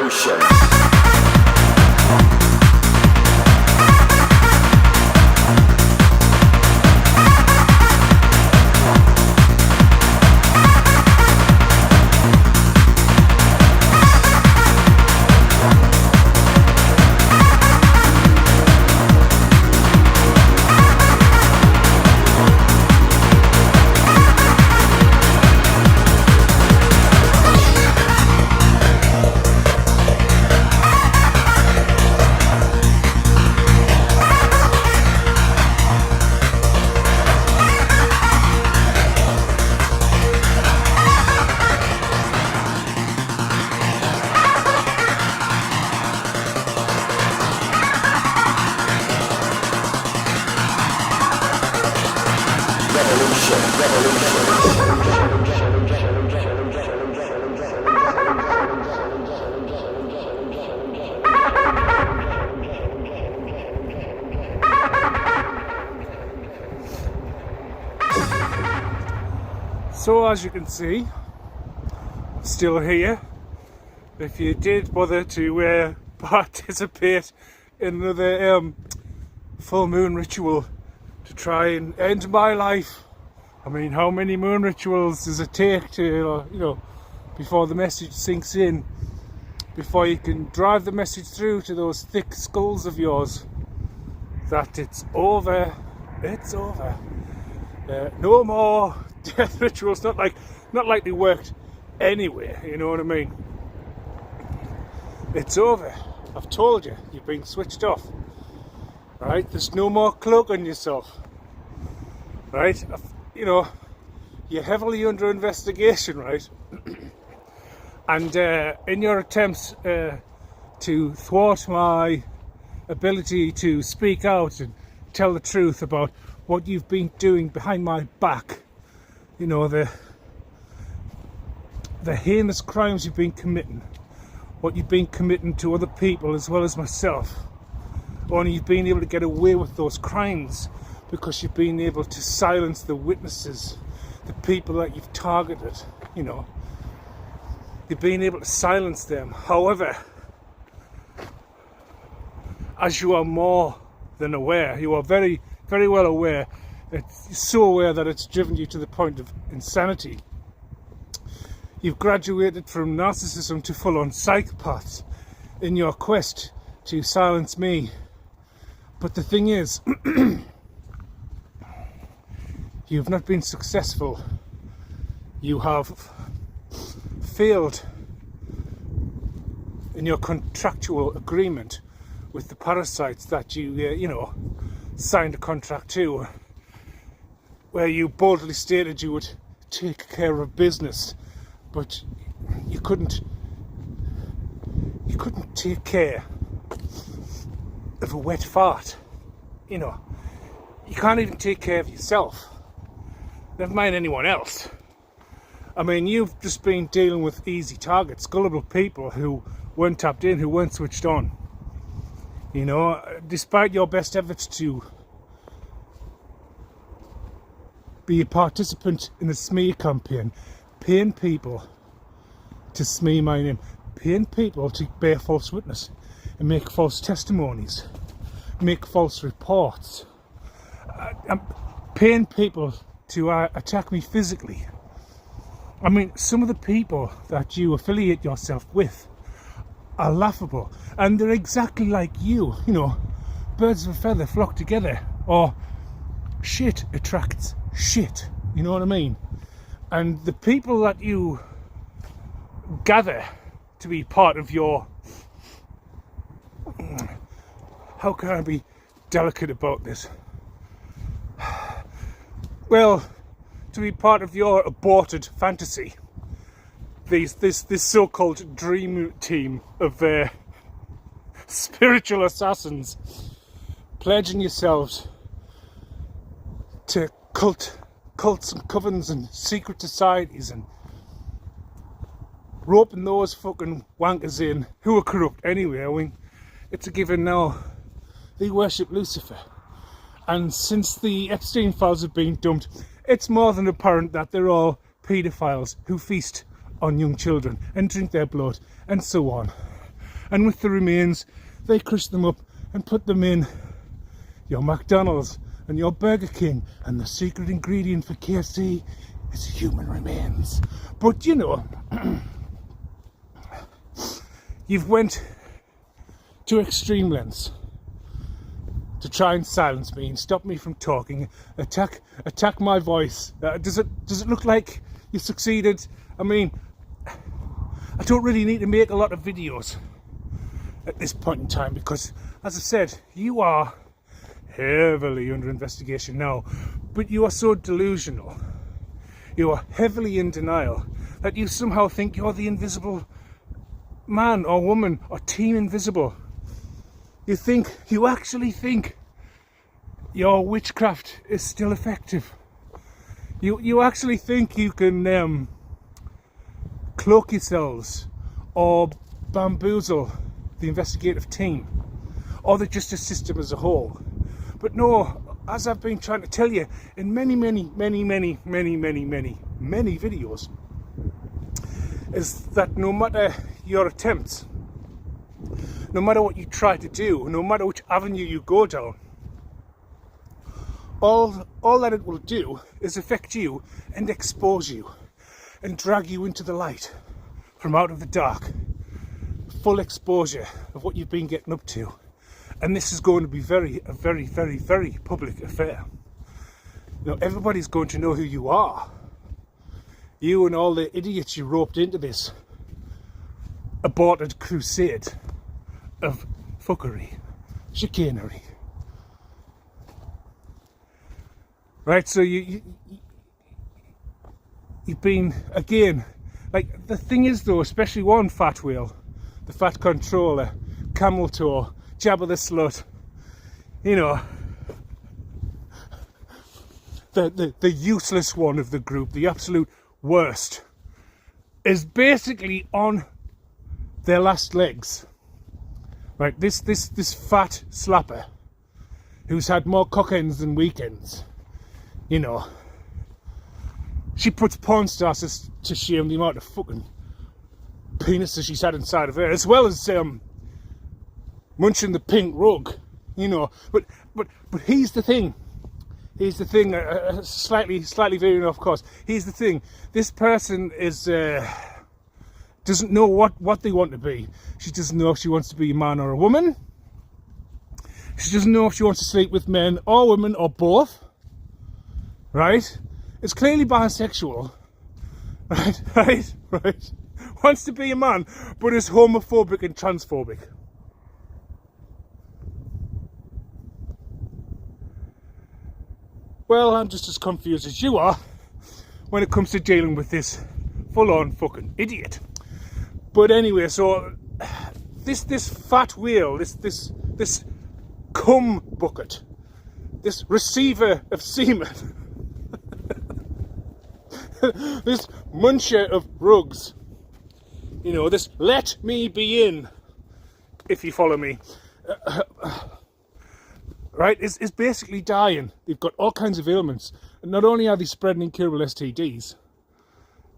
revolution. So as you can see, still here. If you did bother to participate in another full moon ritual to try and end my life, I mean, how many moon rituals does it take to, before the message sinks in, before you can drive the message through to those thick skulls of yours that it's over, it's over. No more death rituals, not like they worked anywhere, you know what I mean? It's over. I've told you, you've been switched off. Right? There's no more cloak on yourself. Right? You're heavily under investigation, right? And in your attempts to thwart my ability to speak out and tell the truth about what you've been doing behind my back, the heinous crimes you've been committing, what you've been committing to other people as well as myself. Only you've been able to get away with those crimes because you've been able to silence the witnesses, the people that you've targeted, You've been able to silence them. However, as you are more than aware, you are very, very well aware, it's so aware that it's driven you to the point of insanity. You've graduated from narcissism to full-on psychopaths in your quest to silence me. But the thing is, you've not been successful. You have failed in your contractual agreement with the parasites that you, signed a contract to, where you boldly stated you would take care of business, but you couldn't take care of a wet fart. You can't even take care of yourself, never mind anyone else. I mean, you've just been dealing with easy targets, gullible people who weren't tapped in, who weren't switched on. Despite your best efforts to be a participant in the smear campaign, paying people to smear my name, paying people to bear false witness and make false testimonies, make false reports, I'm paying people to attack me physically. I mean, some of the people that you affiliate yourself with are laughable, and they're exactly like you. Birds of a feather flock together, or shit attracts shit, you know what I mean? And the people that you gather to be part of your, how can I be delicate about this? Well, to be part of your aborted fantasy, this so-called dream team of spiritual assassins, pledging yourselves to cults and covens and secret societies and roping those fucking wankers in who are corrupt anyway. I mean, it's a given now. They worship Lucifer. And since the Epstein files have been dumped, it's more than apparent that they're all paedophiles who feast on young children and drink their blood and so on. And with the remains, they crush them up and put them in your McDonald's and your Burger King, and the secret ingredient for KFC is human remains. But you know, you've went to extreme lengths to try and silence me and stop me from talking, attack my voice. Does it look like you succeeded? I mean, I don't really need to make a lot of videos at this point in time because, as I said, you are heavily under investigation now, but you are so delusional, you are heavily in denial, that you somehow think you're the invisible man or woman or team invisible. You actually think your witchcraft is still effective. You actually think you can cloak yourselves or bamboozle the investigative team or the justice system as a whole. But no, as I've been trying to tell you in many videos, is that no matter your attempts, no matter what you try to do, no matter which avenue you go down, all that it will do is affect you and expose you and drag you into the light from out of the dark. Full exposure of what you've been getting up to. And this is going to be a very public affair. You know, everybody's going to know who you are. You and all the idiots you roped into this aborted crusade of fuckery, chicanery. Right, so you've been, again, like, the thing is though, especially one fat whale, the fat controller, camel toe, Jabba the Slut, you know, the useless one of the group, the absolute worst, is basically on their last legs. Right, this fat slapper who's had more cockends than weekends, you know, she puts porn stars to shame, the amount of fucking penises she's had inside of her, as well as munching the pink rug, you know. But here's the thing. Slightly veering off course. Here's the thing. This person is doesn't know what they want to be. She doesn't know if she wants to be a man or a woman. She doesn't know if she wants to sleep with men or women or both. Right? It's clearly bisexual. Right. Wants to be a man, but is homophobic and transphobic. Well, I'm just as confused as you are when it comes to dealing with this full-on fucking idiot. But anyway, so this fat whale, this cum bucket, this receiver of semen, this muncher of rugs, you know, this let me be in, if you follow me, right, is basically dying. They've got all kinds of ailments. And not only are they spreading incurable STDs,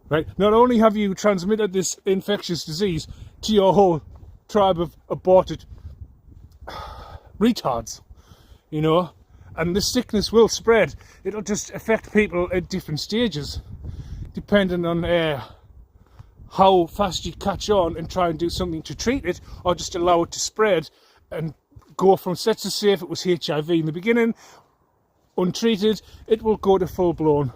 right, not only have you transmitted this infectious disease to your whole tribe of aborted retards, you know, and this sickness will spread. It'll just affect people at different stages, depending on how fast you catch on and try and do something to treat it, or just allow it to spread and go from, let's just say if it was HIV in the beginning, untreated, it will go to full-blown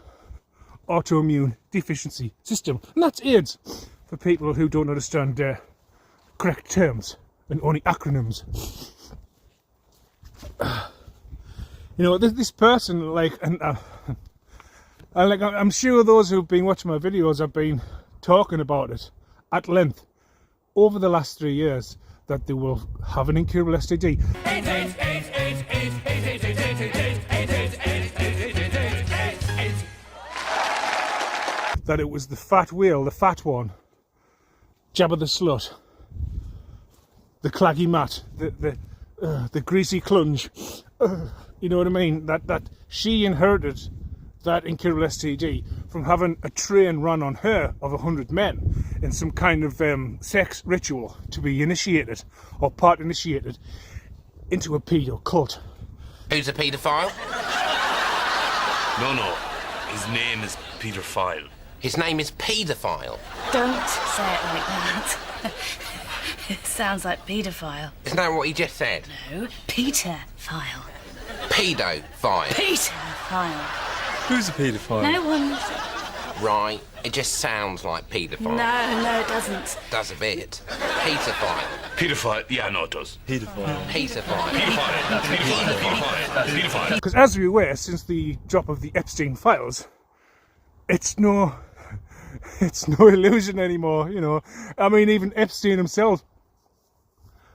autoimmune deficiency system. And that's AIDS, for people who don't understand correct terms and only acronyms. You know, this person, like, and I'm sure those who've been watching my videos have been talking about it at length over the last 3 years, that they will have an incurable STD. That it was the fat whale, the fat one, Jabba the Slut, the claggy mat, the greasy clunge, you know what I mean? That she inherited that incurable STD from having a train run on her of 100 men in some kind of sex ritual to be initiated or part initiated into a pedo cult. Who's a paedophile? No. His name is Peter File. His name is paedophile. Don't say it like that. It sounds like paedophile. Isn't that what he just said? No, Peter-phile. Paedophile. Peter-phile. Who's a paedophile? No one... Right, it just sounds like paedophile. No, it doesn't. Does a bit. Paedophile. Paedophile, yeah, no, it does. Paedophile. Paedophile. Because as we were, since the drop of the Epstein files, it's no illusion anymore, you know. I mean, even Epstein himself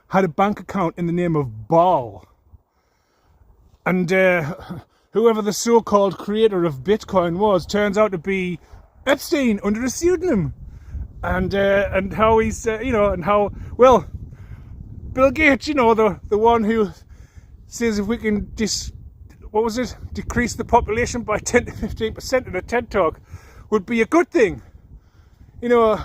had a bank account in the name of Baal. And whoever the so-called creator of Bitcoin was turns out to be Epstein under a pseudonym. And how he's, and how, well, Bill Gates, you know, the one who says if we can decrease the population by 10 to 15% in a TED Talk would be a good thing. You know,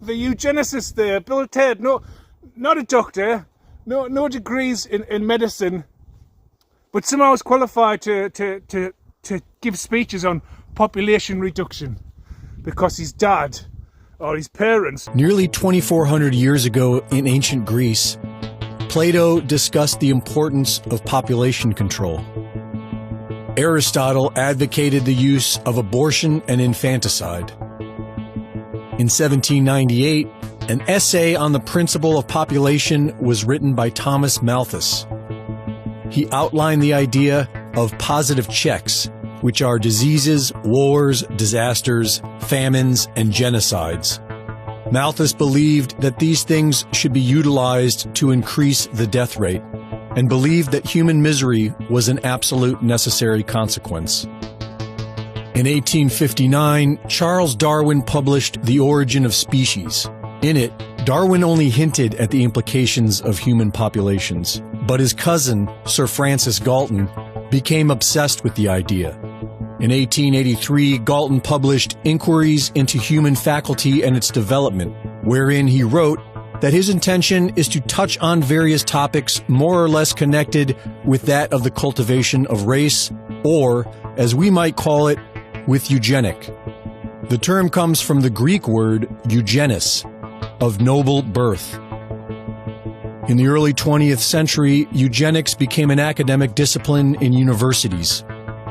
the eugenicist there, Bill Ted, not a doctor, no degrees in medicine, but somehow is qualified to give speeches on population reduction because his dad or his parents. Nearly 2,400 years ago in ancient Greece, Plato discussed the importance of population control. Aristotle advocated the use of abortion and infanticide. In 1798, an essay on the principle of population was written by Thomas Malthus. He outlined the idea of positive checks, which are diseases, wars, disasters, famines, and genocides. Malthus believed that these things should be utilized to increase the death rate, and believed that human misery was an absolute necessary consequence. In 1859, Charles Darwin published The Origin of Species. In it, Darwin only hinted at the implications of human populations, but his cousin, Sir Francis Galton, became obsessed with the idea. In 1883, Galton published Inquiries into Human Faculty and Its Development, wherein he wrote that his intention is to touch on various topics more or less connected with that of the cultivation of race, or, as we might call it, with eugenic. The term comes from the Greek word eugenis, of noble birth. In the early 20th century, eugenics became an academic discipline in universities.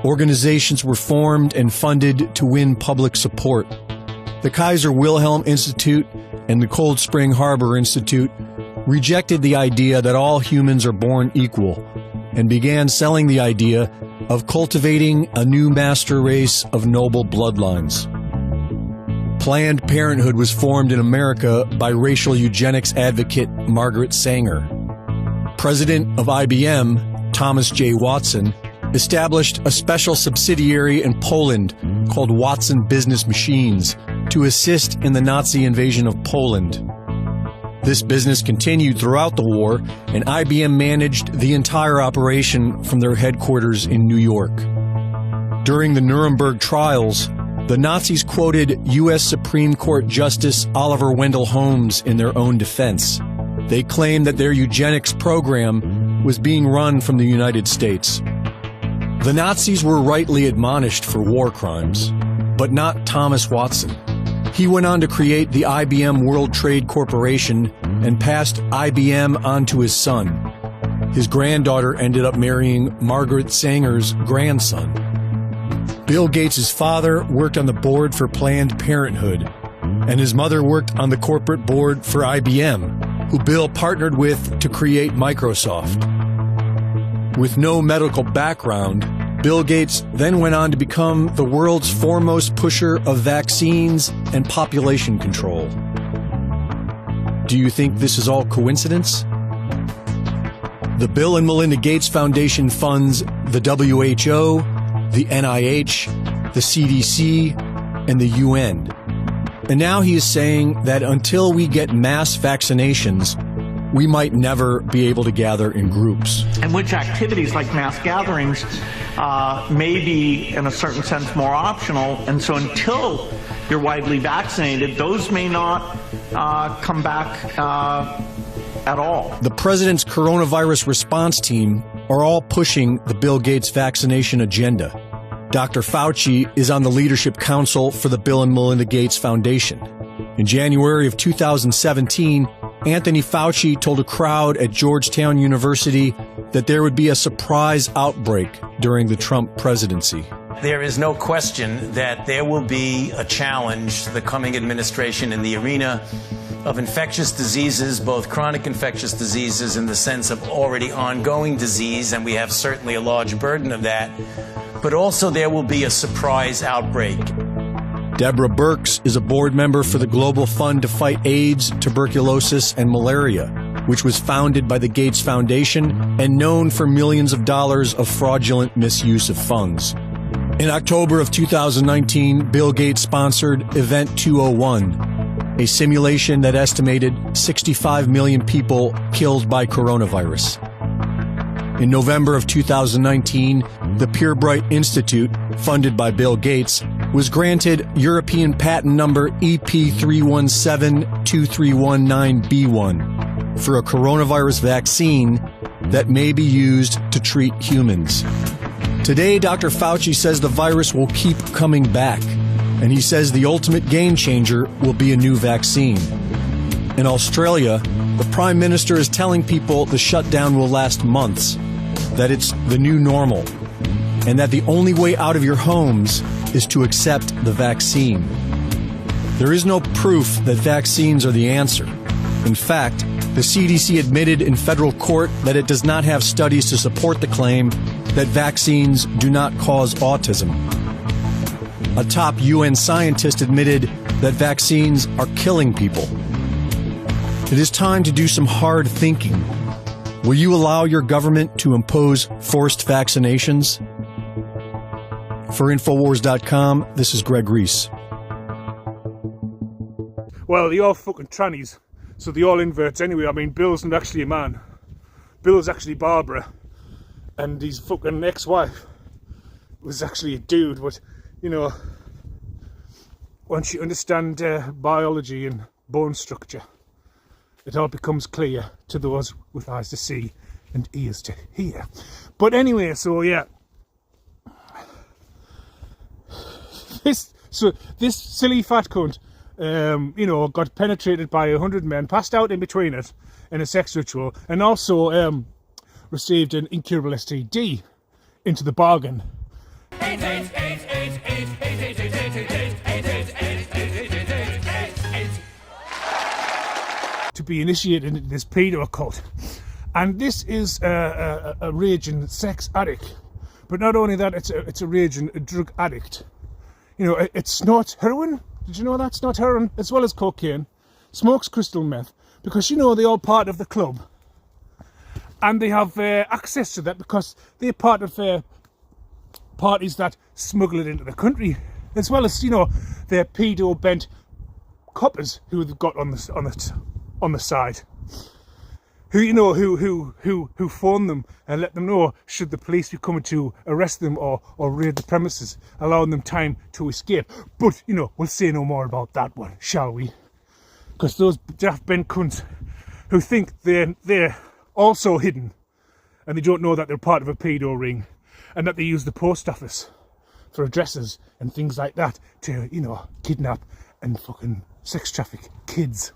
Organizations were formed and funded to win public support. The Kaiser Wilhelm Institute and the Cold Spring Harbor Institute rejected the idea that all humans are born equal and began selling the idea of cultivating a new master race of noble bloodlines. Planned Parenthood was formed in America by racial eugenics advocate Margaret Sanger. President of IBM, Thomas J. Watson, established a special subsidiary in Poland called Watson Business Machines to assist in the Nazi invasion of Poland. This business continued throughout the war, and IBM managed the entire operation from their headquarters in New York. During the Nuremberg trials, the Nazis quoted U.S. Supreme Court Justice Oliver Wendell Holmes in their own defense. They claimed that their eugenics program was being run from the United States. The Nazis were rightly admonished for war crimes, but not Thomas Watson. He went on to create the IBM World Trade Corporation and passed IBM on to his son. His granddaughter ended up marrying Margaret Sanger's grandson. Bill Gates' father worked on the board for Planned Parenthood, and his mother worked on the corporate board for IBM, who Bill partnered with to create Microsoft. With no medical background, Bill Gates then went on to become the world's foremost pusher of vaccines and population control. Do you think this is all coincidence? The Bill and Melinda Gates Foundation funds the WHO, the NIH, the CDC, and the UN. And now he is saying that until we get mass vaccinations, we might never be able to gather in groups. In which activities like mass gatherings may be, in a certain sense, more optional. And so until you're widely vaccinated, those may not come back at all. The president's coronavirus response team are all pushing the Bill Gates vaccination agenda. Dr. Fauci is on the leadership council for the Bill and Melinda Gates Foundation. In January of 2017, Anthony Fauci told a crowd at Georgetown University that there would be a surprise outbreak during the Trump presidency. There is no question that there will be a challenge to the coming administration in the arena of infectious diseases, both chronic infectious diseases in the sense of already ongoing disease, and we have certainly a large burden of that, but also there will be a surprise outbreak. Deborah Birx is a board member for the Global Fund to Fight AIDS, Tuberculosis, and Malaria, which was founded by the Gates Foundation and known for millions of dollars of fraudulent misuse of funds. In October of 2019, Bill Gates sponsored Event 201, a simulation that estimated 65 million people killed by coronavirus. In November of 2019, the Purebright Institute, funded by Bill Gates, was granted European patent number EP3172319B1 for a coronavirus vaccine that may be used to treat humans. Today, Dr. Fauci says the virus will keep coming back, and he says the ultimate game changer will be a new vaccine. In Australia, the Prime Minister is telling people the shutdown will last months, that it's the new normal, and that the only way out of your homes is to accept the vaccine. There is no proof that vaccines are the answer. In fact, the CDC admitted in federal court that it does not have studies to support the claim that vaccines do not cause autism. A top UN scientist admitted that vaccines are killing people. It is time to do some hard thinking. Will you allow your government to impose forced vaccinations? For Infowars.com, this is Greg Reese. Well, they all fucking trannies, so they all inverts anyway. I mean, Bill's not actually a man. Bill's actually Barbara, and his fucking ex-wife was actually a dude. But, you know, once you understand biology and bone structure, it all becomes clear to those with eyes to see and ears to hear. But anyway, so yeah. This silly fat cunt, you know, got penetrated by 100 men, passed out in between it in a sex ritual, and also received an incurable STD into the bargain. To be initiated into this pedo cult. And this is a raging sex addict. But not only that, it's a raging drug addict. You know, it snorts heroin. Did you know that? Snorts heroin as well as cocaine. Smokes crystal meth. Because, you know, they're all part of the club. And they have access to that because they're part of parties that smuggle it into the country. As well as, you know, they're pedo-bent coppers who they've got on the side. Who, you know, who phone them and let them know should the police be coming to arrest them or raid the premises, allowing them time to escape. But, you know, we'll say no more about that one, shall we? Because those daft bent cunts who think they're also hidden and they don't know that they're part of a pedo ring and that they use the post office for addresses and things like that to, you know, kidnap and fucking sex traffic kids.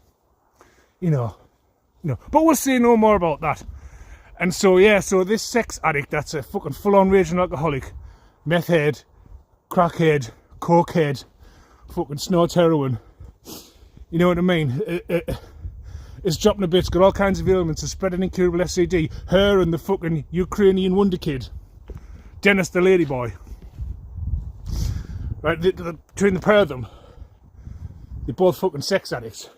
You know, but we'll say no more about that. And so, yeah, so this sex addict that's a fucking full-on raging alcoholic, meth head, crackhead, cokehead, fucking snorts heroin, you know what I mean, is dropping a bit, got all kinds of ailments, is spreading incurable STD, her and the fucking Ukrainian wonder kid, Dennis the ladyboy. Right, between the pair of them, they're both fucking sex addicts.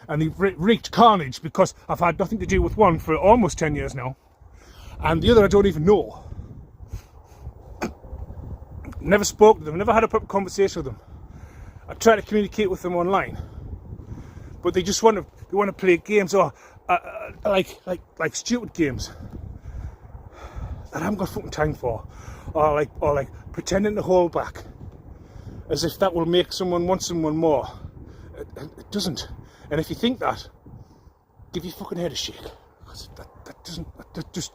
And they've wreaked carnage because I've had nothing to do with one for almost 10 years now. And the other I don't even know. Never spoke to them, never had a proper conversation with them. I try to communicate with them online. But they just want to play games. Oh, like stupid games that I haven't got fucking time for, or like pretending to hold back as if that will make someone want someone more. It doesn't. And if you think that, give your fucking head a shake. Because that just,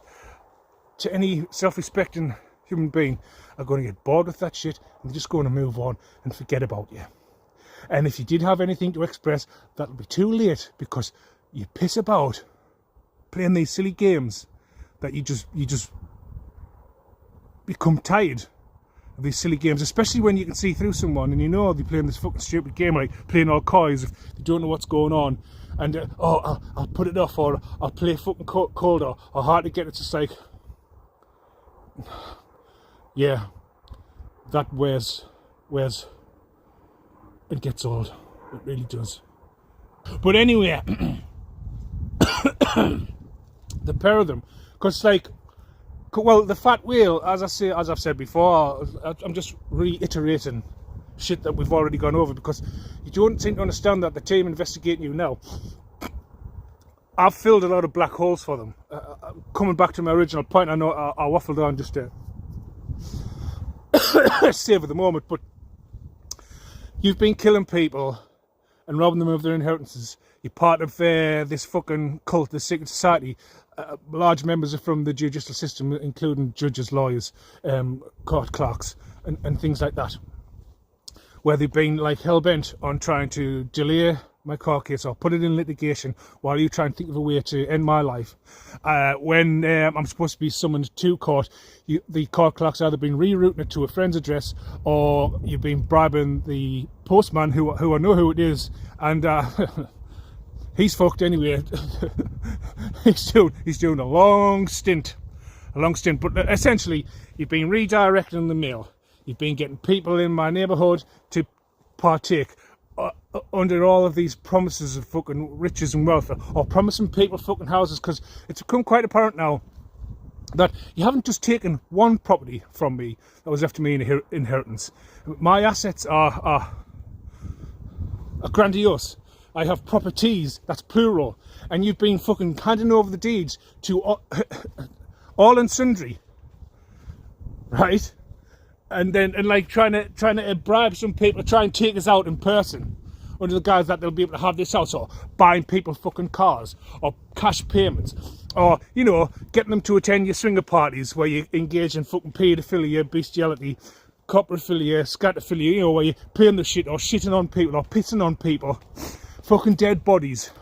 to any self-respecting human being, are going to get bored with that shit and they're just going to move on and forget about you. And if you did have anything to express, that'll be too late, because you piss about playing these silly games that you just become tired of these silly games, especially when you can see through someone and you know they're playing this fucking stupid game, like playing all coys if they don't know what's going on, and I'll put it off, or I'll play fucking cold, or hard to get. It's just like, yeah, that wears it gets old. It really does. But anyway, the pair of them, because like, well, the fat whale, as I've said before, I'm just reiterating shit that we've already gone over, because you don't seem to understand that the team investigating you now, I've filled a lot of black holes for them. Coming back to my original point, I know I waffled on just to save at the moment, but you've been killing people and robbing them of their inheritances. You're part of this fucking cult, the secret society. Large members are from the judicial system, including judges, lawyers, court clerks, and things like that, where they've been like hell-bent on trying to delay my court case or put it in litigation while you try and think of a way to end my life. When I'm supposed to be summoned to court, the court clerk's either been rerouting it to a friend's address, or you've been bribing the postman, who I know who it is, and he's fucked anyway. he's doing a long stint, but essentially you've been redirecting the mail. You've been getting people in my neighbourhood to partake under all of these promises of fucking riches and wealth, or promising people fucking houses, because it's become quite apparent now that you haven't just taken one property from me that was left to me in inheritance. My assets are grandiose. I have properties, that's plural, and you've been fucking handing over the deeds to all and sundry, right? And like trying to bribe some people to try and take us out in person under the guise that they'll be able to have this house, or buying people fucking cars, or cash payments, or, you know, getting them to attend your swinger parties where you engage in fucking paedophilia, bestiality, coprophilia, scatophilia, you know, where you're playing the shit, or shitting on people, or pissing on people, fucking dead bodies,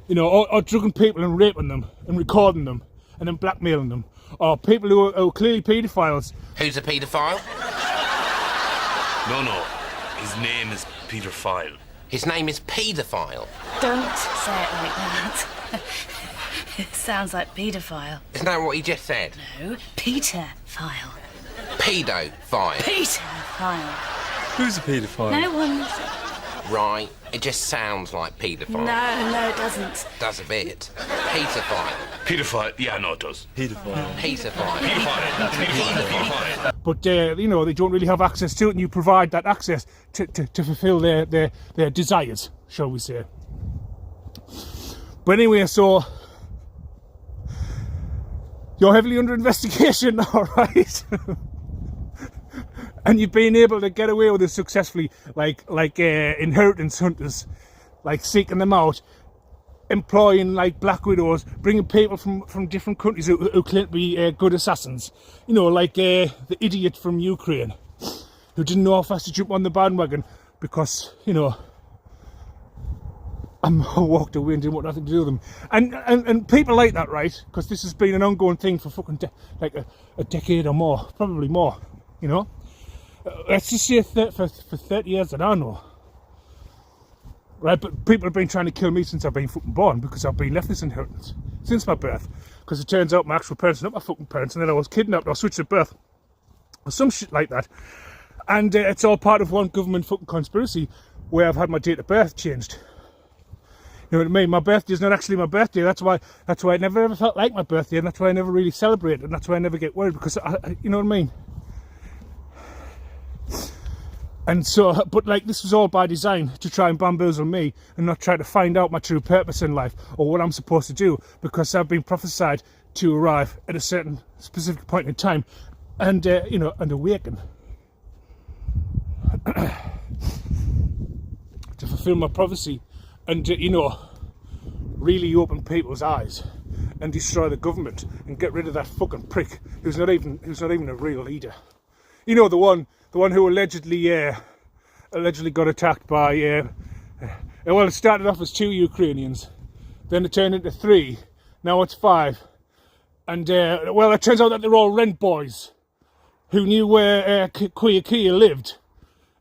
you know, or drugging people and raping them and recording them and then blackmailing them, or people who are clearly paedophiles. Who's a paedophile? No. His name is Peter File. His name is paedophile. Don't say it like that. It sounds like paedophile. Isn't that what he just said? No, Peter File. Pedophile. Peter File. Who's a paedophile? No one. Right, it just sounds like paedophile. No, it doesn't. Does a bit. Paedophile. Paedophile, yeah, no, it does. Paedophile. Paedophile. But you know, they don't really have access to it, and you provide that access to fulfil their desires, shall we say. But anyway, so you're heavily under investigation, all right? And you've been able to get away with it successfully, like inheritance hunters, like seeking them out, employing like black widows, bringing people from different countries who claim to be good assassins. You know, like the idiot from Ukraine who didn't know how fast to jump on the bandwagon because, you know, I walked away and didn't want nothing to do with them. And people like that, right? Because this has been an ongoing thing for fucking like a decade or more, probably more, you know? Let's just say for 30 years that I know. Right, but people have been trying to kill me since I've been fucking born, because I've been left this inheritance since my birth. Because it turns out my actual parents are not my fucking parents, and then I was kidnapped or switched at birth, or some shit like that. And it's all part of one government fucking conspiracy where I've had my date of birth changed. You know what I mean? My birthday is not actually my birthday. That's why it never ever felt like my birthday, and that's why I never really celebrate it, and that's why I never get worried, because you know what I mean? And so, but like, this was all by design to try and bamboozle me and not try to find out my true purpose in life or what I'm supposed to do, because I've been prophesied to arrive at a certain specific point in time and, you know, and awaken. To fulfill my prophecy and, you know, really open people's eyes and destroy the government and get rid of that fucking prick who's not even a real leader. You know, the one who allegedly got attacked by well, it started off as 2 Ukrainians, then it turned into 3, now it's 5, and well, it turns out that they're all rent boys who knew where Kia lived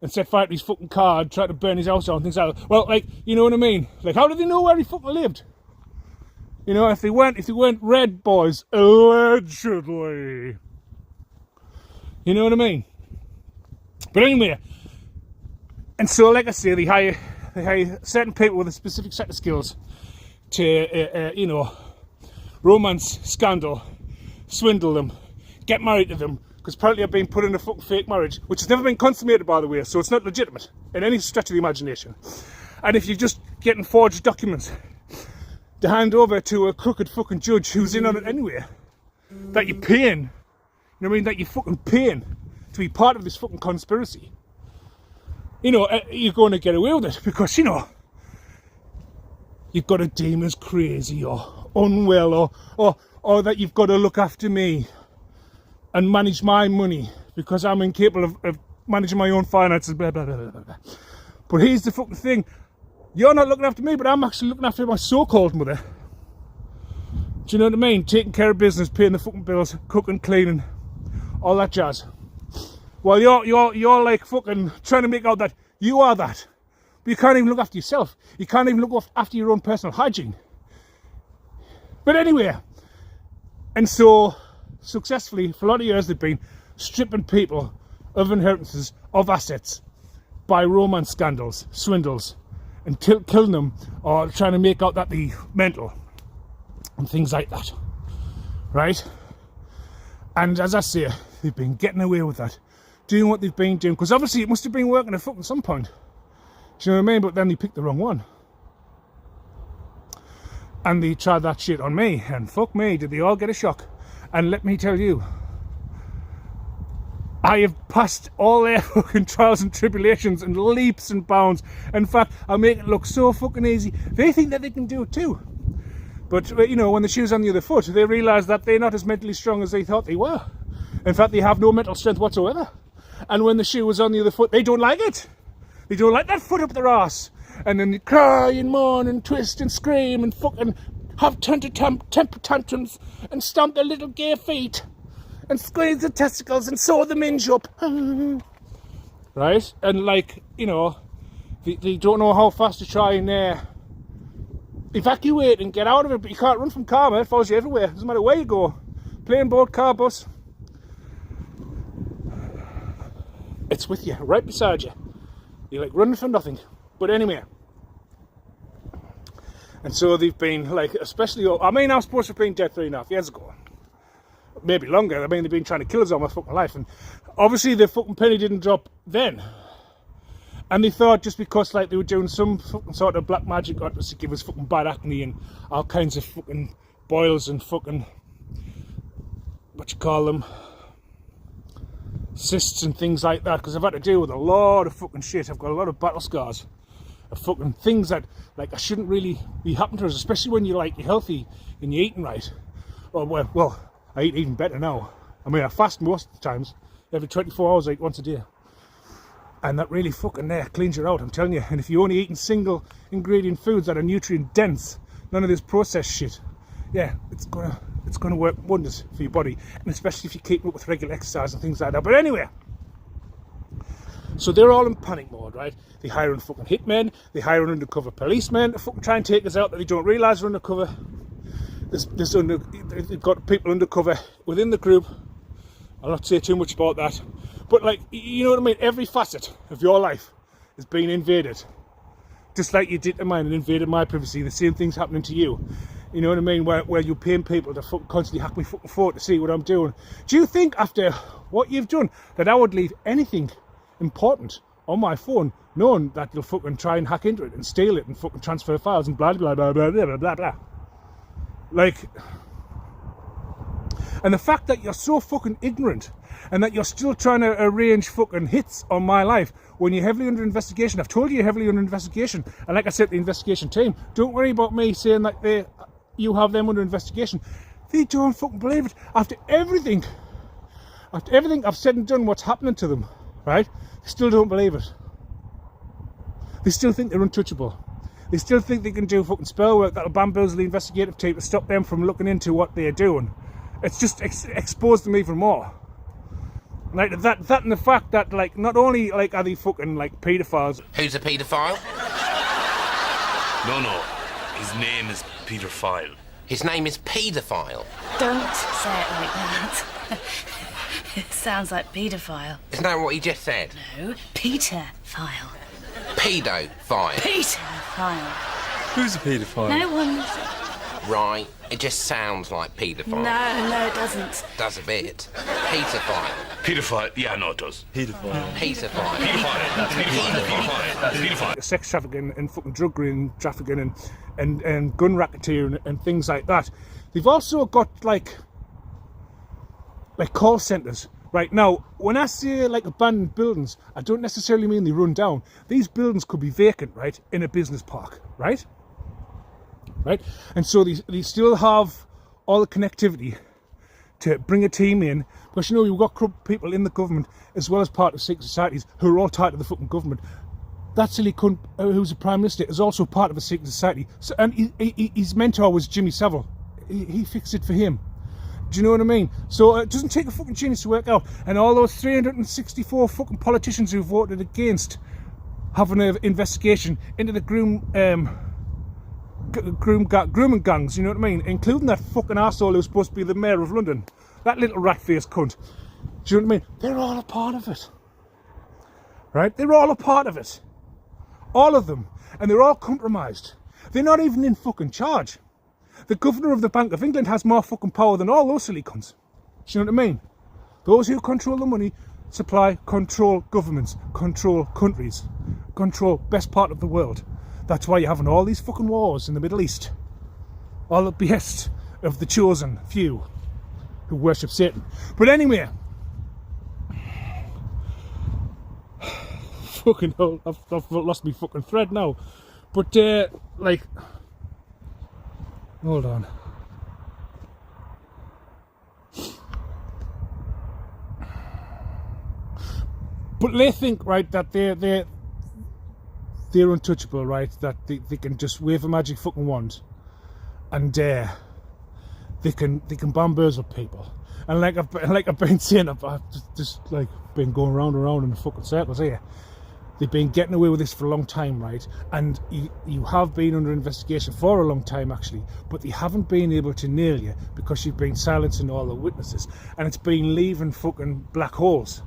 and set fire to his fucking car and tried to burn his house down and things like that. Well, like, you know what I mean? Like, how did they know where he fucking lived? You know, if they weren't red boys, allegedly. You know what I mean? But anyway, and so, like I say, they hire certain people with a specific set of skills to, you know, romance, scandal, swindle them, get married to them, because apparently I've been put in a fucking fake marriage, which has never been consummated, by the way, so it's not legitimate in any stretch of the imagination. And if you're just getting forged documents to hand over to a crooked fucking judge who's in on it anyway, that you're paying, you know what I mean, that you're fucking paying to be part of this fucking conspiracy, you know, you're going to get away with it because, you know, you've got to deem as crazy or unwell or that you've got to look after me and manage my money because I'm incapable of managing my own finances, blah, blah, blah, blah, blah. But here's the fucking thing. You're not looking after me, but I'm actually looking after my so-called mother. Do you know what I mean? Taking care of business, paying the fucking bills, cooking, cleaning, all that jazz. Well, you're like fucking trying to make out that you are that. But you can't even look after yourself. You can't even look after your own personal hygiene. But anyway, and so successfully for a lot of years they've been stripping people of inheritances, of assets, by romance scandals, swindles, and killing them or trying to make out that they're mental and things like that, right? And as I say, they've been getting away with that, doing what they've been doing, because obviously it must have been working at fucking some point. Do you know what I mean? But then they picked the wrong one. And they tried that shit on me, and fuck me, did they all get a shock. And let me tell you, I have passed all their fucking trials and tribulations and leaps and bounds. In fact, I make it look so fucking easy. They think that they can do it too. But, you know, when the shoe's on the other foot, they realise that they're not as mentally strong as they thought they were. In fact, they have no mental strength whatsoever. And when the shoe was on the other foot, they don't like it. They don't like that foot up their arse. And then they cry and moan and twist and scream and fucking have temper tantrums and stomp their little gay feet and squeeze the testicles and sew the minge up. Right? And like, you know, they don't know how fast to try and evacuate and get out of it, but you can't run from karma. It follows you everywhere. Doesn't matter where you go. Plane, boat, car, bus. It's with you, right beside you. You're like running for nothing. But anyway. And so they've been like, especially, I mean, I was supposed to have been dead 3.5 years ago. Maybe longer. I mean, they've been trying to kill us all my fucking life. And obviously the fucking penny didn't drop then. And they thought just because like they were doing some fucking sort of black magic on us to give us fucking bad acne and all kinds of fucking boils and fucking, what you call them, cysts and things like that, because I've had to deal with a lot of fucking shit. I've got a lot of battle scars of fucking things that like I shouldn't really be happening to us, especially when you're like, you're healthy and you're eating right. Well, I eat even better now. I mean, I fast most of the times. Every 24 hours I eat once a day. And that really fucking cleans you out, I'm telling you. And if you're only eating single ingredient foods that are nutrient dense, none of this processed shit, yeah, it's gonna work wonders for your body, and especially if you keep up with regular exercise and things like that. But anyway, so they're all in panic mode, right? They hire fucking hitmen, they hire undercover policemen to fucking try and take us out that they don't realise are undercover. They've got people undercover within the group. I'll not say too much about that. But like, you know what I mean? Every facet of your life is being invaded. Just like you did to mine and invaded my privacy. The same thing's happening to you. You know what I mean? Where you're paying people to constantly hack me fucking phone to see what I'm doing. Do you think after what you've done that I would leave anything important on my phone, knowing that you'll fucking try and hack into it and steal it and fucking transfer files and blah blah blah blah blah blah blah blah. Like, and the fact that you're so fucking ignorant and that you're still trying to arrange fucking hits on my life when you're heavily under investigation. I've told you you're heavily under investigation, and like I said, the investigation team, don't worry about me saying that you have them under investigation. They don't fucking believe it. After everything I've said and done, what's happening to them, right? They still don't believe it. They still think they're untouchable. They still think they can do fucking spell work that'll bamboozle the investigative team to stop them from looking into what they're doing. It's just exposed them even more. Like that and the fact that, like, not only like are they fucking like paedophiles. Who's a paedophile? No. His name is Peter File. His name is paedophile. Don't say it like that. It sounds like paedophile. Isn't that what he just said? No, Peter File. Paedophile. Peter File. Who's a paedophile? No one. Right. It just sounds like paedophile. No, it doesn't. Does a bit. Paedophile. Paedophile. Yeah, no, it does. Paedophile. Paedophile. Sex trafficking and fucking drug trafficking and gun racketeering and things like that. They've also got like call centres. Right, now, when I say like abandoned buildings, I don't necessarily mean they run down. These buildings could be vacant, right, in a business park, right? Right? And so they still have all the connectivity to bring a team in. Because, you know, you've got corrupt people in the government as well as part of secret societies who are all tied to the fucking government. That silly cunt who's the Prime Minister is also part of a secret society. So, and his mentor was Jimmy Savile. He fixed it for him. Do you know what I mean? So it doesn't take a fucking genius to work out. And all those 364 fucking politicians who voted against having an investigation into the grooming gangs, you know what I mean? Including that fucking arsehole who's supposed to be the mayor of London. That little rat-faced cunt. Do you know what I mean? They're all a part of it. Right? They're all a part of it. All of them. And they're all compromised. They're not even in fucking charge. The governor of the Bank of England has more fucking power than all those silly cunts. Do you know what I mean? Those who control the money, supply, control governments, control countries, control best part of the world. That's why you're having all these fucking wars in the Middle East. All at the behest of the chosen few who worship Satan. But anyway, fucking hell, I've lost my fucking thread now. But like, hold on. But they think, right, that they're untouchable, right? That they can just wave a magic fucking wand and they can bamboozle people. And like I've been saying, I've just like been going round and round in the fucking circles here. They've been getting away with this for a long time, right? And you have been under investigation for a long time, actually, but they haven't been able to nail you because you've been silencing all the witnesses, and it's been leaving fucking black holes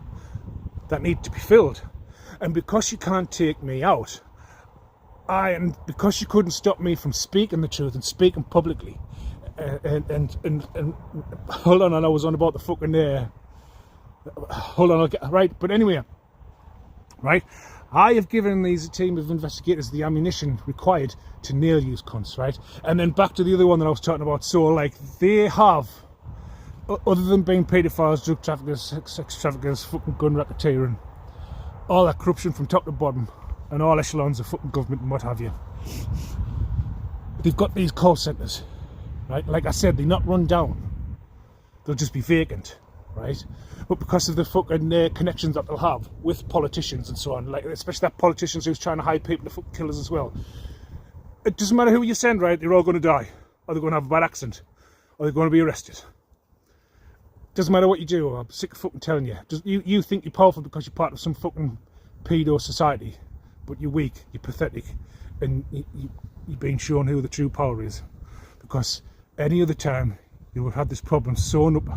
that need to be filled. And because you can't take me out, and because you couldn't stop me from speaking the truth and speaking publicly, and hold on, I was on about the fucking hold on, I'll get right. But anyway, right, I have given these team of investigators the ammunition required to nail you cunts, right? And then back to the other one that I was talking about. So, like, they have, other than being paedophiles, drug traffickers, sex traffickers, fucking gun racketeering, all that corruption from top to bottom, and all echelons of fucking government and what have you. They've got these call centres, right? Like I said, they're not run down. They'll just be vacant, right? But because of the fucking connections that they'll have with politicians and so on, like especially that politicians who's trying to hire people to fucking kill us as well. It doesn't matter who you send, right? They're all going to die, or they're going to have a bad accident, or they're going to be arrested. Doesn't matter what you do. I'm sick of fucking telling you. You think you're powerful because you're part of some fucking pedo society, but you're weak, you're pathetic, and you're being shown who the true power is. Because any other time you would have had this problem sewn up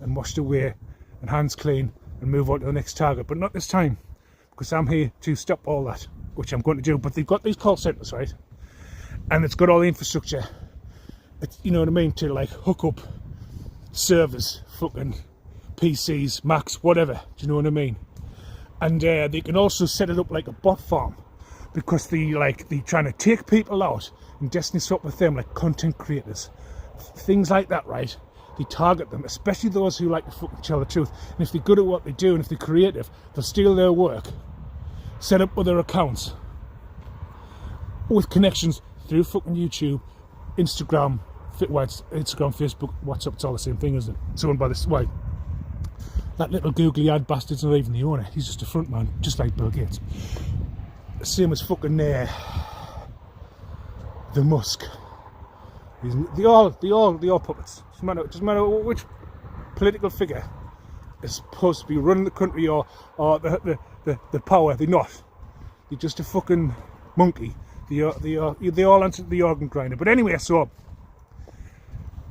and washed away and hands clean and move on to the next target, but not this time, because I'm here to stop all that, which I'm going to do. But they've got these call centres, right, and it's got all the infrastructure, it's, you know what I mean, to like hook up servers, fucking PCs, Macs, whatever, do you know what I mean? And they can also set it up like a bot farm, because they trying to take people out and destiny swap with them, like content creators, things like that, right? They target them, especially those who like to fucking tell the truth. And if they're good at what they do, and if they're creative, they'll steal their work, set up other accounts with connections through fucking YouTube, Instagram, Facebook, WhatsApp. It's all the same thing, isn't it? It's owned by this. Why? That little googly eyed bastard's not even the owner. He's just a front man, just like Bill Gates. Same as fucking the Musk. They all puppets. Doesn't matter which political figure is supposed to be running the country or the power. They're not. They're just a fucking monkey. They all answer to the organ grinder. But anyway, so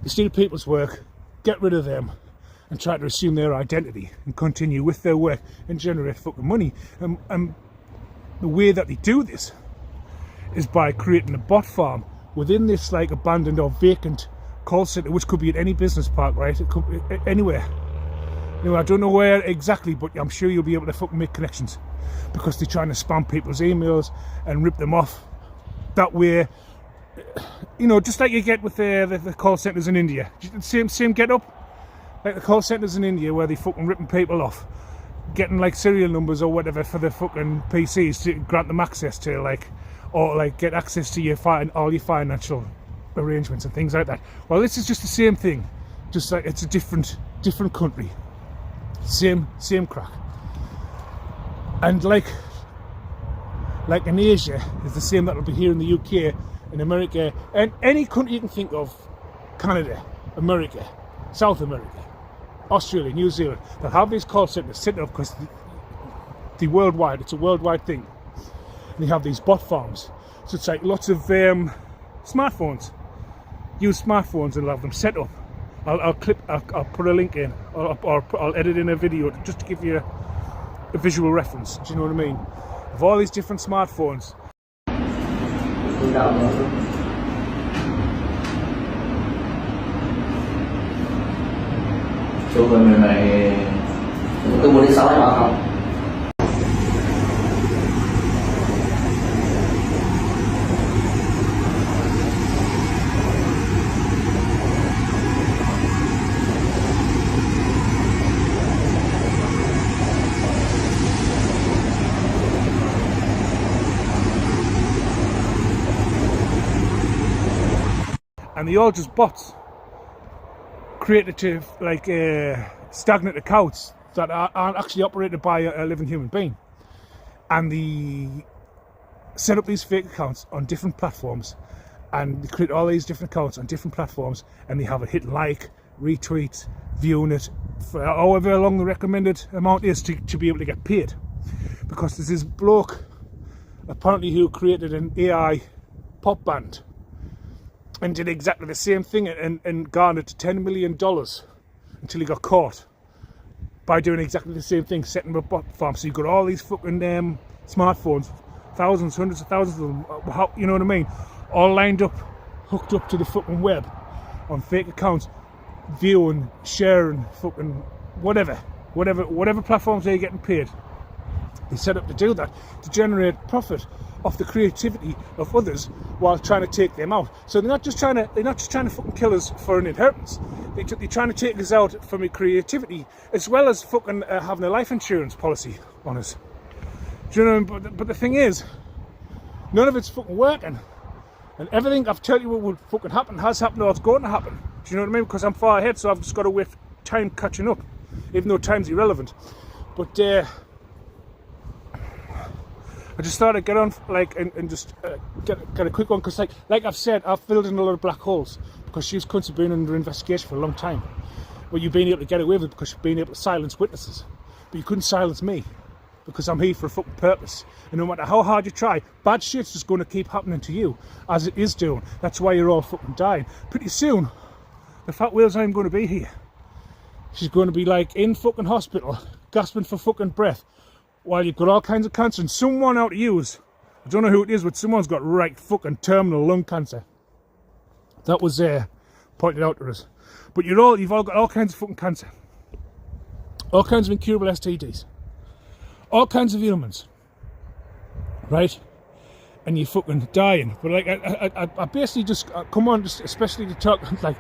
they steal people's work, get rid of them, and try to assume their identity and continue with their work and generate fucking money. And the way that they do this is by creating a bot farm within this like abandoned or vacant call center, which could be at any business park, right? It could be anywhere. You know, I don't know where exactly, but I'm sure you'll be able to fucking make connections, because they're trying to spam people's emails and rip them off that way. You know, just like you get with the call centers in India. Same get up. Like the call centres in India, where they fucking ripping people off, getting like serial numbers or whatever for the fucking PCs to grant them access to, like, or like get access to all your financial arrangements and things like that. Well, this is just the same thing, just like it's a different country, same crack. And like in Asia, it's the same that'll be here in the UK, in America, and any country you can think of, Canada, America, South America, Australia, New Zealand. They'll have these call centres set up because it's a worldwide thing. And they have these bot farms. So it's like lots of smartphones. Use smartphones and have them set up. I'll put a link in, or I'll edit in a video just to give you a visual reference. Do you know what I mean? Of all these different smartphones. Chúc mừng người này từ 1 đến 6 anh bảo không? And they all just bots created to like stagnant accounts that aren't actually operated by a living human being, and they set up these fake accounts on different platforms, and they create all these different accounts on different platforms, and they have it hit like, retweet, viewing it for however long the recommended amount is to be able to get paid. Because there's this bloke apparently who created an AI pop band and did exactly the same thing and garnered $10 million until he got caught by doing exactly the same thing, setting up a bot farm. So you've got all these fucking smartphones, thousands, hundreds of thousands of them, you know what I mean, all lined up, hooked up to the fucking web on fake accounts, viewing, sharing, fucking whatever platforms they're getting paid. They set up to do that, to generate profit off the creativity of others while trying to take them out. So they're not just trying to fucking kill us for an inheritance. They're trying to take us out from a creativity, as well as fucking having a life insurance policy on us. Do you know what I mean? But the thing is, none of it's fucking working. And everything I've told you what would fucking happen has happened, or it's going to happen. Do you know what I mean? Because I'm far ahead, so I've just got to wait for time catching up, even though time's irrelevant. But I just thought I'd get on and just get a quick one, because like I've said, I've filled in a lot of black holes because she's been under investigation for a long time. But you've been able to get away with it because you've been able to silence witnesses. But you couldn't silence me, because I'm here for a fucking purpose. And no matter how hard you try, bad shit's just going to keep happening to you, as it is doing. That's why you're all fucking dying. Pretty soon, the fat whale's not even going to be here. She's going to be like in fucking hospital, gasping for fucking breath, while you've got all kinds of cancer, and someone out to use, I don't know who it is, but someone's got right fucking terminal lung cancer. That was pointed out to us. But you've all got all kinds of fucking cancer. All kinds of incurable STDs. all kinds of ailments, right? And you're fucking dying. But like, I basically just come on, just especially to talk, like,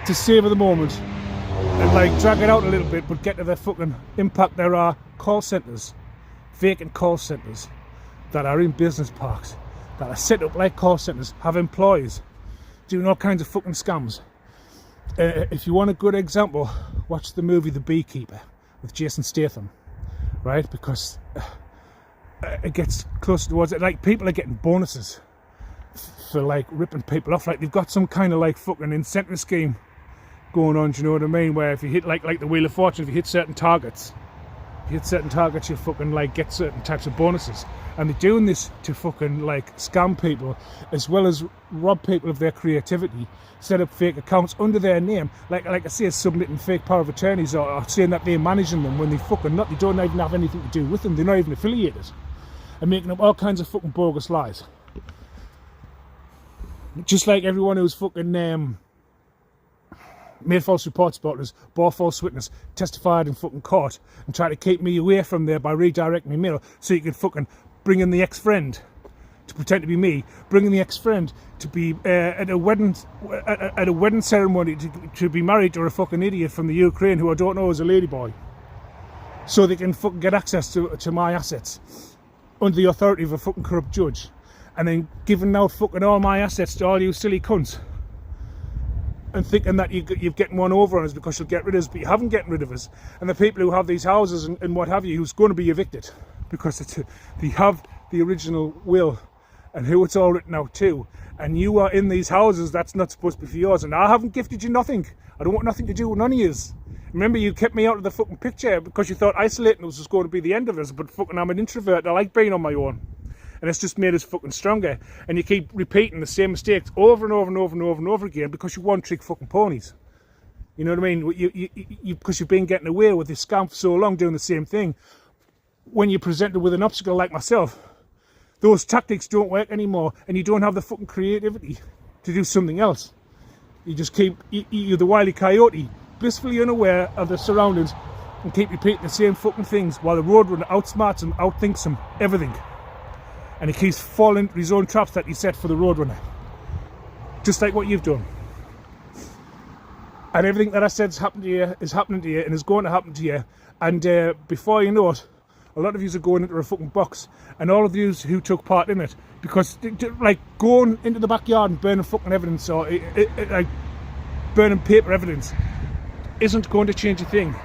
to savour the moment and like drag it out a little bit, but get to the fucking impact. There are call centres, vacant call centres that are in business parks, that are set up like call centres, have employees doing all kinds of fucking scams. If you want a good example, watch the movie The Beekeeper with Jason Statham, right? Because it gets closer towards it. Like, people are getting bonuses for like ripping people off. Like, they've got some kind of like fucking incentive scheme going on, do you know what I mean? Where if you hit like the Wheel of Fortune, if you hit certain targets, you fucking like get certain types of bonuses. And they're doing this to fucking like scam people, as well as rob people of their creativity, set up fake accounts under their name, like I say, submitting fake power of attorneys, or saying that they're managing them when they fucking not. They don't even have anything to do with them. They're not even affiliated, and making up all kinds of fucking bogus lies. Just like everyone who's fucking made false reports about us, bore false witness, testified in fucking court, and tried to keep me away from there by redirecting my mail so you could fucking bring in the ex-friend to pretend to be me, bringing the ex-friend to be at a wedding ceremony to be married to a fucking idiot from the Ukraine who I don't know is a ladyboy, so they can fucking get access to my assets under the authority of a fucking corrupt judge, and then giving out fucking all my assets to all you silly cunts, and thinking that you've getting one over on us because you'll get rid of us, but you haven't getting rid of us. And the people who have these houses and what have you, who's going to be evicted because they have the original will and who it's all written out to, and you are in these houses that's not supposed to be for yours, and I haven't gifted you nothing. I don't want nothing to do with none of yous. Remember, you kept me out of the fucking picture because you thought isolating us was going to be the end of us, but fucking I'm an introvert. I like being on my own. And it's just made us fucking stronger. And you keep repeating the same mistakes over and over and over and over and over again because you one-trick fucking ponies. You know what I mean? Because you've been getting away with this scam for so long, doing the same thing. When you're presented with an obstacle like myself, those tactics don't work anymore, and you don't have the fucking creativity to do something else. You just you're the wily coyote, blissfully unaware of the surroundings, and keep repeating the same fucking things while the roadrunner outsmarts him, outthinks him, everything. And he keeps falling into his own traps that he set for the roadrunner. Just like what you've done. And everything that I said is happening to you, is happening to you, and is going to happen to you. And before you know it, a lot of you are going into a fucking box. And all of you who took part in it, because like going into the backyard and burning fucking evidence, or like burning paper evidence, isn't going to change a thing.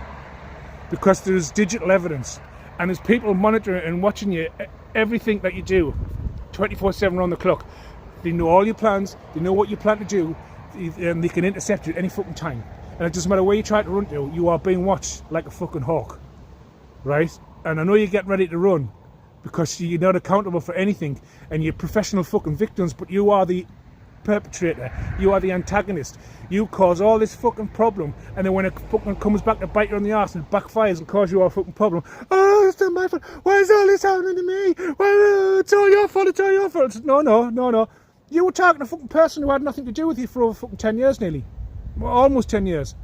Because there's digital evidence. And there's people monitoring and watching you, everything that you do, 24/7 on the clock. They know all your plans, they know what you plan to do, and they can intercept you at any fucking time. And it doesn't matter where you try to run to, you are being watched like a fucking hawk, right? And I know you're getting ready to run because you're not accountable for anything, and you're professional fucking victims, but you are the perpetrator, you are the antagonist. You cause all this fucking problem, and then when it fucking comes back to bite you on the arse and backfires and cause you all fucking problem, oh, it's not my fault, why is all this happening to me? Well, it's all your fault, it's all your fault. No. You were talking to a fucking person who had nothing to do with you for over fucking 10 years nearly. Well, almost 10 years.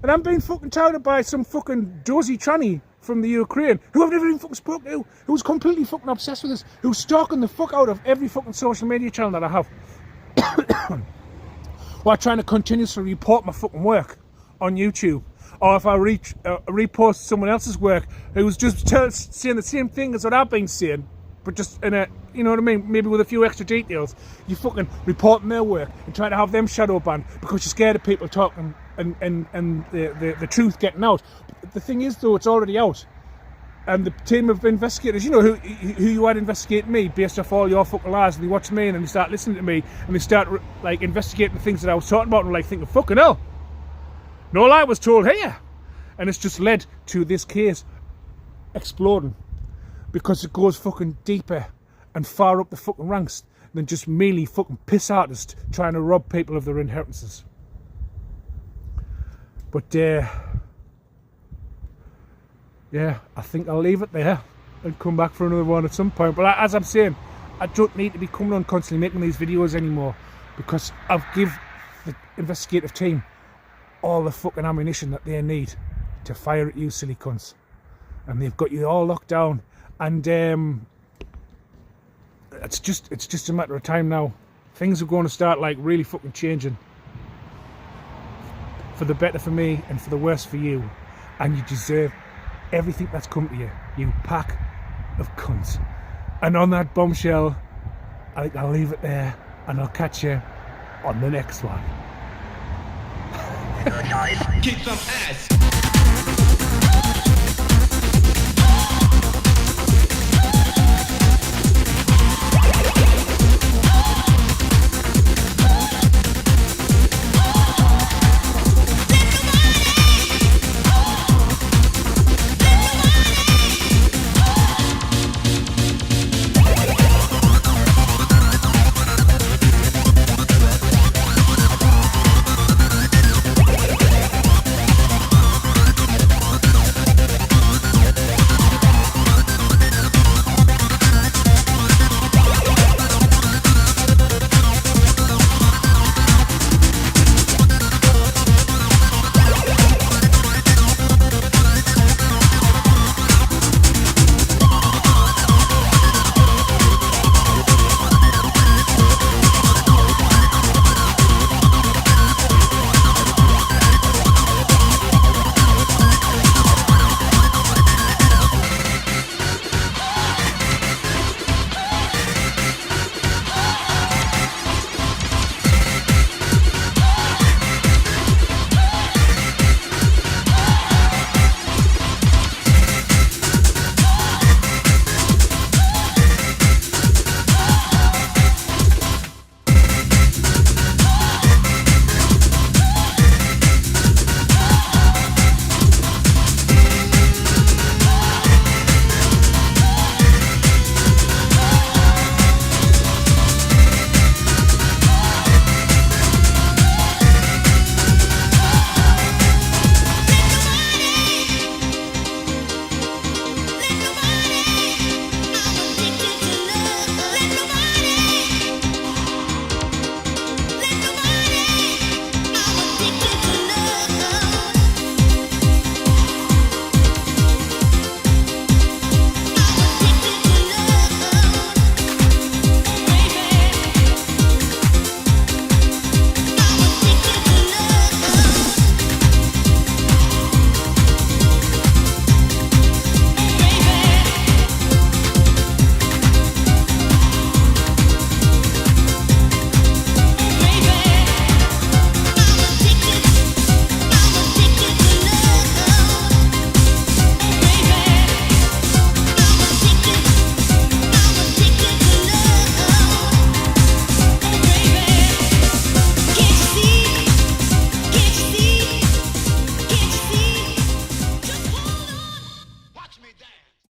And I'm being fucking touted by some fucking dozy tranny from the Ukraine who I've never even fucking spoken to, who's completely fucking obsessed with this, who's stalking the fuck out of every fucking social media channel that I have. While trying to continuously report my fucking work on YouTube, or if I repost someone else's work who's just saying the same thing as what I've been saying, but just in a, you know what I mean, maybe with a few extra details, you fucking reporting their work and trying to have them shadow banned because you're scared of people talking and the truth getting out. But the thing is, though, it's already out. And the team of investigators, you know, who you had investigating me based off all your fucking lies, and they watch me and then they start listening to me and they start like investigating the things that I was talking about and like thinking, fucking hell, no lie was told here. And it's just led to this case exploding because it goes fucking deeper and far up the fucking ranks than just merely fucking piss artists trying to rob people of their inheritances. But yeah, I think I'll leave it there and come back for another one at some point. But as I'm saying, I don't need to be coming on constantly making these videos anymore because I've give the investigative team all the fucking ammunition that they need to fire at you silly cunts. and they've got you all locked down, and it's just a matter of time now. Things are going to start like really fucking changing for the better for me and for the worse for you, and you deserve everything that's come to you, you pack of cunts. And on that bombshell, I think I'll leave it there, and I'll catch you on the next one. Kick some ass.